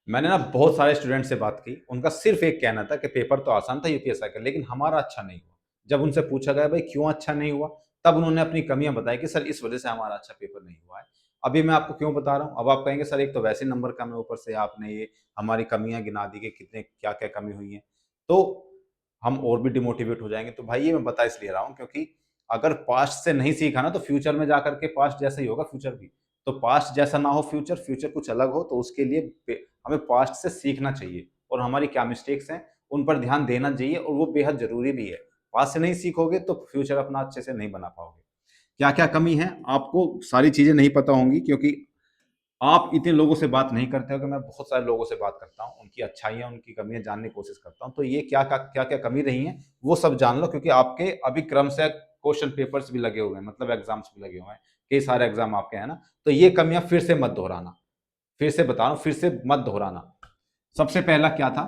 मैंने ना बहुत सारे स्टूडेंट से बात की, उनका सिर्फ़ एक कहना था कि पेपर तो आसान था यूपीएससी का, लेकिन हमारा अच्छा नहीं हुआ। जब उनसे पूछा गया भाई क्यों अच्छा नहीं हुआ? तब उन्होंने अपनी कमियाँ बताई कि सर इस वज़ह से हमारा अच्छा पेपर नहीं हुआ है। अभी मैं आपको क्यों बता रहा हूँ, अब आप कहेंगे सर एक तो वैसे ही नंबर कम है, ऊपर से आपने ये हमारी कमियाँ गिना दी कि कितने क्या-क्या कमी हुई है। तो हम और भी डिमोटिवेट हो जाएँगे। तो भाई ये मैं बता इसलिए रहा हूँ क्योंकि अगर पास्ट से नहीं सीखा ना तो फ्यूचर में जाकर के पास्ट जैसा ही होगा फ्यूचर भी। तो पास्ट जैसा ना हो फ्यूचर, फ्यूचर कुछ अलग हो, तो उसके लिए हमें पास्ट से सीखना चाहिए और हमारी क्या मिस्टेक्स हैं, उन पर ध्यान देना चाहिए और वो बेहद ज़रूरी भी है। पास्ट से नहीं सीखोगे तो फ्यूचर अपना अच्छे से नहीं बना पाओगे। क्या-क्या कमी है, आपको सारी चीज़ें नहीं पता होंगी क्योंकि आप इतने लोगों से बात नहीं करते हो कि मैं बहुत सारे लोगों से बात करता हूँ, उनकी अच्छाइयाँ, उनकी कमियाँ जानने की कोशिश करता हूँ। तो ये क्या-क्या कमी रही हैं, वो सब जान लो क्योंकि आपके अभी क्रम से क्वेश्चन पेपर्स भी लगे हुए हैं, मतलब एग्ज़ाम्स भी लगे हुए हैं। कई सारे एग्ज़ाम आपके हैं ना, तो ये कमियाँ फिर से मत दोहराना। फिर से बता रहा हूँ, फिर से मत दोहराना। सबसे पहला क्या था?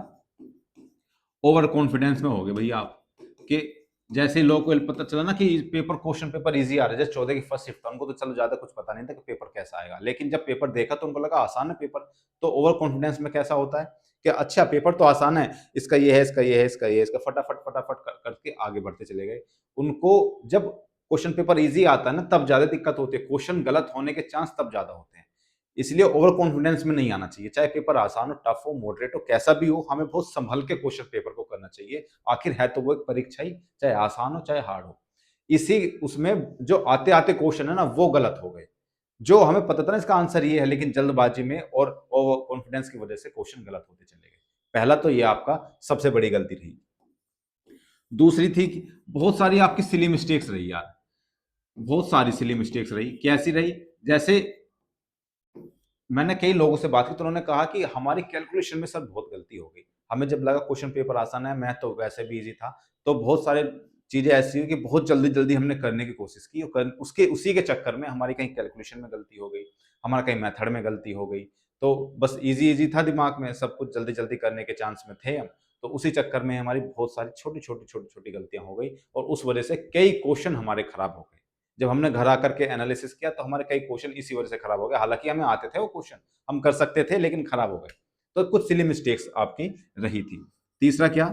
ओवर कॉन्फिडेंस में हो गए भैया आप कि जैसे ही लोगों को पता चला ना कि पेपर क्वेश्चन पेपर इजी आ रहा है, जैसे 14 की फर्स्ट शिफ्ट था, उनको तो चलो ज्यादा कुछ पता नहीं था कि पेपर कैसा आएगा, लेकिन जब पेपर देखा तो उनको लगा आसान है पेपर। तो ओवर कॉन्फिडेंस में कैसा होता है कि अच्छा पेपर तो आसान है, इसका ये है, इसका ये है, इसका ये है, इसका फटाफट फटाफट करके आगे बढ़ते चले गए। उनको जब क्वेश्चन पेपर इजी आता है ना तब ज्यादा दिक्कत होती है, क्वेश्चन गलत होने के चांस तब ज्यादा होते हैं। इसलिए ओवर कॉन्फिडेंस में नहीं आना चाहिए, चाहे पेपर आसान हो, टफ हो, मॉडरेट हो, कैसा भी हो, हमें बहुत संभल के क्वेश्चन पेपर को करना चाहिए। आखिर है तो वो एक परीक्षा ही, चाहे आसान हो चाहे हार्ड हो। इसी उसमें जो आते आते क्वेश्चन है ना वो गलत हो गए, जो हमें पता था ना इसका आंसर ये है, लेकिन जल्दबाजी में और ओवर कॉन्फिडेंस की वजह से क्वेश्चन गलत होते चले गए। पहला तो ये आपका सबसे बड़ी गलती रही। दूसरी थी कि बहुत सारी आपकी सिली मिस्टेक्स रही यार, बहुत सारी सिली मिस्टेक्स रही। कैसी रही? जैसे मैंने कई लोगों से बात की तो उन्होंने कहा कि हमारी कैलकुलेशन में सर बहुत गलती हो गई। हमें जब लगा क्वेश्चन पेपर आसान है, मैथ तो वैसे भी ईज़ी था, तो बहुत सारे चीज़ें ऐसी हुई कि बहुत जल्दी-जल्दी हमने करने की कोशिश की और कर उसके उसी के चक्कर में हमारी कहीं कैलकुलेशन में गलती हो गई, हमारा कहीं मेथड में गलती हो गई। तो बस ईज़ी-ईज़ी था दिमाग में, सब कुछ जल्दी-जल्दी करने के चांस में थे हम, तो उसी चक्कर में हमारी बहुत सारी छोटी-छोटी, छोटी-छोटी गलतियाँ हो गई और उस वजह से कई क्वेश्चन हमारे खराब हो गए। जब हमने घर आकर के एनालिसिस किया तो हमारे कई क्वेश्चन इसी वजह से खराब हो गए। हालाँकि हमें आते थे वो क्वेश्चन, हम कर सकते थे लेकिन खराब हो गए। तो कुछ सिली मिस्टेक्स आपकी रही थी। तीसरा क्या?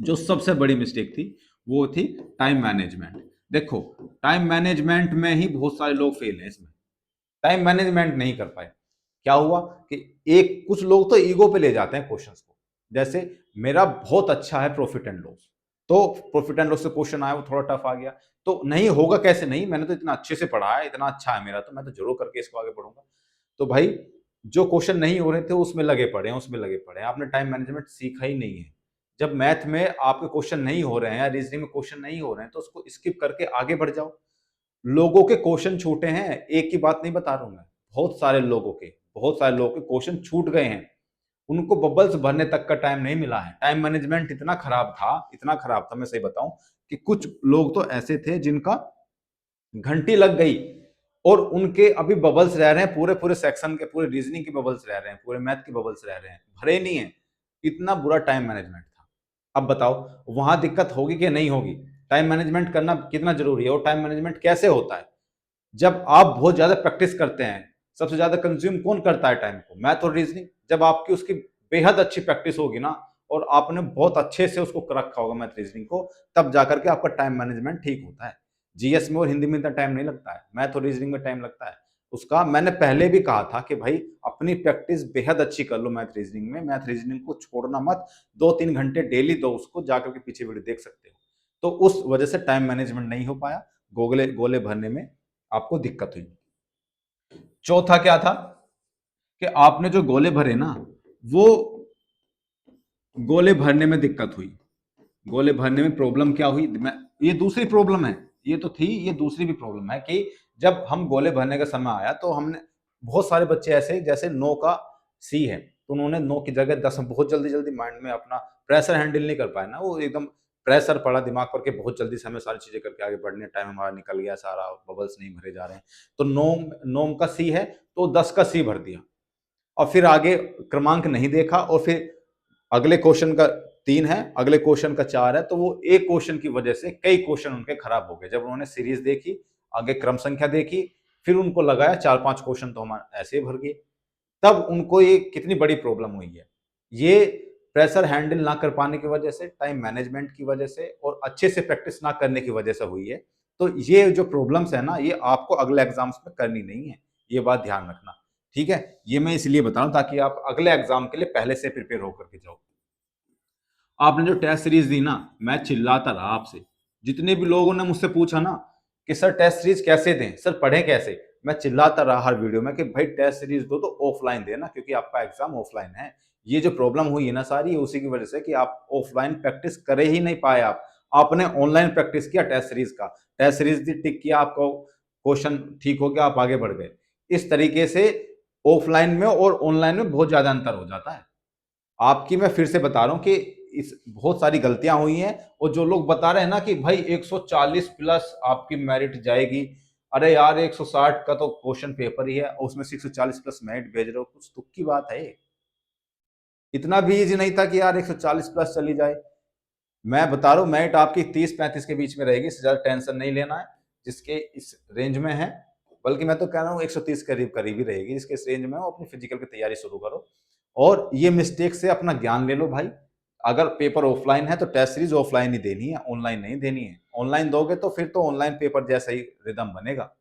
जो सबसे बड़ी मिस्टेक थी, वो थी टाइम मैनेजमेंट। देखो, टाइम मैनेजमेंट में ही बहुत सारे लोग फेल हैं इसमें। टाइम मैनेजमेंट नहीं कर पाए। क्या हुआ कि एक कुछ लोग तो ईगो पे ले जाते हैं क्वेश्चंस को। जैसे मेरा बहुत अच्छा है प्रॉफिट एंड लॉस, तो प्रॉफिट एंड लॉस से क्वेश्चन आया वो थोड़ा टफ आ गया, तो नहीं होगा कैसे नहीं, मैंने तो इतना अच्छे से पढ़ा है, इतना अच्छा है मेरा, तो मैं तो ज़रूर करके इसको आगे बढ़ूँगा। तो भाई जो क्वेश्चन नहीं हो रहे थे उसमें लगे पड़े हैं, उसमें लगे पड़े हैं। आपने टाइम मैनेजमेंट सीखा ही नहीं है। जब मैथ में आपके क्वेश्चन नहीं हो रहे हैं या रीज़निंग में क्वेश्चन नहीं हो रहे हैं, तो उसको स्किप करके आगे बढ़ जाओ। लोगों के क्वेश्चन छूटे हैं, एक की बात नहीं बता रहा हूँ मैं, बहुत सारे लोगों के क्वेश्चन छूट गए हैं। उनको बबल्स भरने तक का टाइम नहीं मिला है। टाइम मैनेजमेंट इतना खराब था मैं सही बताऊँ कि कुछ लोग तो ऐसे थे जिनका घंटी लग गई और उनके अभी बबल्स रह रहे हैं, पूरे-पूरे सेक्शन के, पूरे रीजनिंग के बबल्स रह रहे हैं, पूरे मैथ के बबल्स रह रहे हैं, भरे नहीं हैं। इतना बुरा टाइम मैनेजमेंट था। अब बताओ वहाँ दिक्कत होगी कि नहीं होगी? टाइम मैनेजमेंट करना कितना ज़रूरी है और टाइम मैनेजमेंट कैसे होता है? जब आप बहुत ज़्यादा प्रैक्टिस करते हैं, सबसे ज़्यादा कंज़्यूम कौन करता है टाइम को? मैथ और रीज़निंग। जब आपकी उसकी बेहद अच्छी प्रैक्टिस होगी ना और आपने बहुत अच्छे से उसको कर रखा होगा मैथ रीज़निंग को, तब जाकर के आपका टाइम मैनेजमेंट ठीक होता है। जीएस में और हिंदी में इतना टाइम नहीं लगता है, मैथ और रीज़निंग में टाइम लगता है। उसका मैंने पहले भी कहा था कि भाई अपनी प्रैक्टिस बेहद अच्छी कर लो मैथ रीज़निंग में, मैथ रीज़निंग को छोड़ना मत, 2-3 घंटे डेली दो उसको, जाकर के पीछे वीडियो देख सकते हो। तो उस वजह से टाइम मैनेजमेंट नहीं हो पाया, गोले गोले भरने में आपको दिक्कत हुई। चौथा क्या था कि आपने जो गोले भरे ना, वो गोले भरने में दिक्कत हुई। गोले भरने में प्रॉब्लम क्या हुई? ये दूसरी प्रॉब्लम है। ये तो थी, ये दूसरी भी प्रॉब्लम है कि जब हम गोले भरने का समय आया तो हमने बहुत सारे बच्चे ऐसे जैसे 9 का सी है, तो उन्होंने 9 की जगह 10 बहुत जल्दी-जल्दी माइंड में अपना प्रेशर हैंडल नहीं कर पाए ना, वो एकदम प्रेशर पड़ा दिमाग पर कि बहुत जल्दी से हमें सारी चीज़ें करके आगे बढ़नी है, टाइम हमारा निकल गया सारा, बबल्स नहीं भरे जा रहे हैं। तो 9 का सी है, तो 10 का सी भर दिया और फिर आगे क्रमांक नहीं देखा और फिर अगले क्वेश्चन का 3 है, अगले क्वेश्चन का 4 है, तो वो एक क्वेश्चन की वजह से कई क्वेश्चन उनके खराब हो गए। जब उन्होंने सीरीज देखी, आगे क्रम संख्या देखी, फिर उनको लगाया 4-5 क्वेश्चन तो हमारे ऐसे ही भर गए। तब उनको ये कितनी बड़ी प्रॉब्लम हुई है। ये प्रेशर हैंडल ना कर पाने की वजह से, टाइम मैनेजमेंट की वजह से और अच्छे से प्रैक्टिस ना करने की वजह से हुई है। तो ये जो प्रॉब्लम्स है ना, ये आपको अगले एग्ज़ाम्स में करनी नहीं है। ये बात ध्यान रखना, ठीक है? ये मैं इसलिए बता रहा हूँ ताकि आप अगले एग्ज़ाम के लिए पहले से प्रिपेयर होकर के जाओ। आपने जो टेस्ट सीरीज़ दी ना, मैं चिल्लाता रहा आपसे। जितने भी लोगों ने मुझसे पूछा ना कि सर टेस्ट सीरीज़ कैसे दें? सर पढ़ें कैसे? मैं चिल्लाता रहा हर वीडियो में कि भाई टेस्ट सीरीज़ दो तो ऑफ़लाइन देना क्योंकि आपका एग्ज़ाम ऑफ़लाइन है। ये जो प्रॉब्लम हुई है ना सारी, ये उसी की वजह से कि आप ऑफ़लाइन प्रैक्टिस कर ही नहीं पाए आप। आपने ऑनलाइन प्रैक्टिस किया टेस्ट सीरीज़ का। टेस्ट सीरीज़ दी, टिक किया, आपको क्वेश्चन ठीक हो गया, आप आगे बढ़ गए। इस तरीके से ऑफ़लाइन में और ऑनलाइन में बहुत ज़्यादा अंतर हो जाता है। आपकी मैं फिर से बता रहा हूँ कि इस बहुत सारी गलतियाँ हुई हैं और जो लोग बता रहे हैं ना कि भाई 140 प्लस आपकी मेरिट जाएगी। अरे यार 160 का तो क्वेश्चन पेपर ही है और उसमें से 140 प्लस मेरिट भेज रहे हो, कुछ तुक की बात है ये। इतना भी ईज़ी नहीं था कि यार 140 प्लस चली जाए। मैं बता रहा हूँ मेरिट आपकी 30-35 के बीच में रहेगी, इससे ज़्यादा टेंशन नहीं लेना है। जिसके इस रेंज में है, बल्कि मैं तो कह रहा हूँ 130 करीब-करीब ही रहेगी, जिसके इस रेंज में हो अपनी फिजिकल की तैयारी शुरू करो। और ये मिस्टेक से अपना ज्ञान ले लो भाई। अगर पेपर ऑफलाइन है तो टेस्ट सीरीज़ ऑफलाइन ही देनी है, ऑनलाइन नहीं देनी है। ऑनलाइन दोगे तो फिर तो ऑनलाइन पेपर जैसा ही रिदम बनेगा।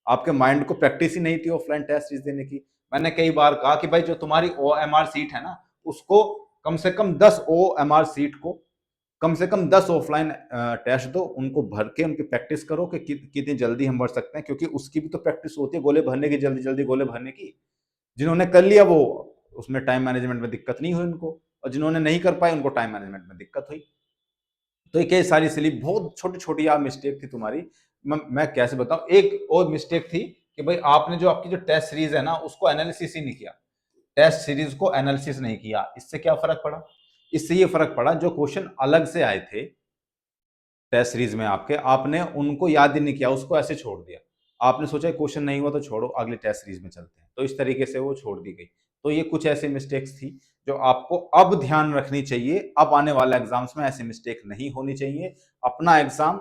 आपके माइंड को प्रैक्टिस ही नहीं थी ऑफलाइन टेस्ट सीरीज़ देने की। मैंने कई बार कहा कि भाई जो तुम्हारी ओएमआर शीट है ना, उसको कम से कम 10 ओएमआर शीट को कम से कम 10 ऑफलाइन टेस्ट दो, उनको भर के उनकी प्रैक्टिस करो कि कितनी जल्दी हम भर सकते हैं, क्योंकि उसकी भी तो प्रैक्टिस होती है गोले भरने की, जल्दी-जल्दी गोले भरने की। जिन्होंने कर लिया वो उसमें टाइम मैनेजमेंट में दिक्कत नहीं हुई उनको, और जिन्होंने नहीं कर पाए उनको टाइम मैनेजमेंट में दिक्कत हुई। तो ये सारी स्लिप बहुत छोटी-छोटी यार मिस्टेक थी तुम्हारी। मैं कैसे बताऊँ? एक और मिस्टेक थी कि भाई आपने जो आपकी जो टेस्ट सीरीज़ है ना, उसको एनालिसिस ही नहीं किया। टेस्ट सीरीज़ को एनालिसिस नहीं किया। इससे क्या फ़र्क पड़ा? इससे ये फ़र्क पड़ा जो क्वेश्चन अलग से आए थे टेस्ट सीरीज में आपके, आपने उनको याद ही नहीं किया, उसको ऐसे छोड़ दिया। आपने सोचा क्वेश्चन नहीं हुआ तो छोड़ो, अगली टेस्ट सीरीज में चलते हैं। तो इस तरीके से वो छोड़ दी गई। तो ये कुछ ऐसी मिस्टेक्स थी जो आपको अब ध्यान रखनी चाहिए। अब आने वाले एग्जाम्स में ऐसी मिस्टेक नहीं होनी चाहिए। अपना एग्जाम,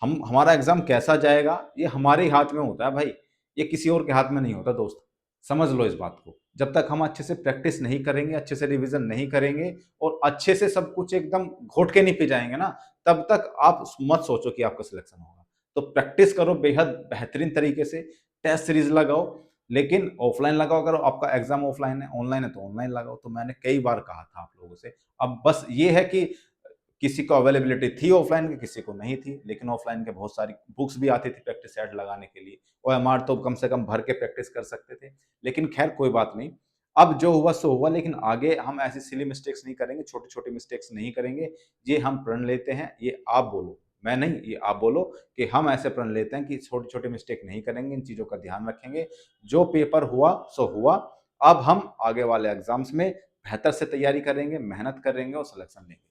हम हमारा एग्जाम कैसा जाएगा ये हमारे ही हाथ में होता है भाई। ये किसी और के हाथ में नहीं होता दोस्त। समझ लो इस बात को। जब तक हम अच्छे से प्रैक्टिस नहीं करेंगे, अच्छे से रिवीजन नहीं करेंगे और अच्छे से सब कुछ एकदम घोट के नहीं पी जाएंगे ना, तब तक आप मत सोचो कि आपका सिलेक्शन होगा। तो प्रैक्टिस करो बेहद बेहतरीन तरीके से, टेस्ट सीरीज लगाओ, लेकिन ऑफलाइन लगाओ। अगर आपका एग्जाम ऑफलाइन है, ऑनलाइन है तो ऑनलाइन लगाओ। तो मैंने कई बार कहा था आप लोगों से। अब बस ये है कि किसी को अवेलेबिलिटी थी ऑफलाइन की, किसी को नहीं थी, लेकिन ऑफलाइन के बहुत सारी बुक्स भी आती थी प्रैक्टिस सेट लगाने के लिए। ओएमआर तो कम से कम भर के प्रैक्टिस कर सकते थे। लेकिन खैर कोई बात नहीं। अब जो हुआ सो हुआ, लेकिन आगे हम ऐसी सिली मिस्टेक्स नहीं करेंगे, छोटी-छोटी मिस्टेक्स नहीं करेंगे। ये हम प्रण लेते हैं, ये आप बोलो, मैं नहीं, ये आप बोलो कि हम ऐसे प्रण लेते हैं कि छोटी-छोटी मिस्टेक नहीं करेंगे, इन चीज़ों का ध्यान रखेंगे। जो पेपर हुआ सो हुआ। अब हम आगे वाले एग्ज़ाम्स में बेहतर से तैयारी करेंगे, मेहनत करेंगे और सिलेक्शन लेंगे।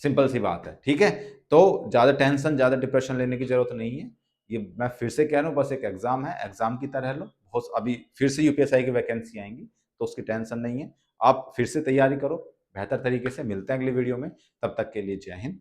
सिंपल सी बात है, ठीक है? तो ज़्यादा टेंशन, ज़्यादा डिप्रेशन लेने की ज़रूरत नहीं है। ये मैं फिर से कह रहा हूँ, बस एक एग्ज़ाम है, एग्ज़ाम की तरह लो। बहुत अभी फिर से यूपीएससी की वैकेंसी आएँगी, तो उसकी टेंशन नहीं है। आप फिर से तैयारी करो बेहतर तरीके से। मिलते हैं अगली वीडियो में, तब तक के लिए जय हिंद।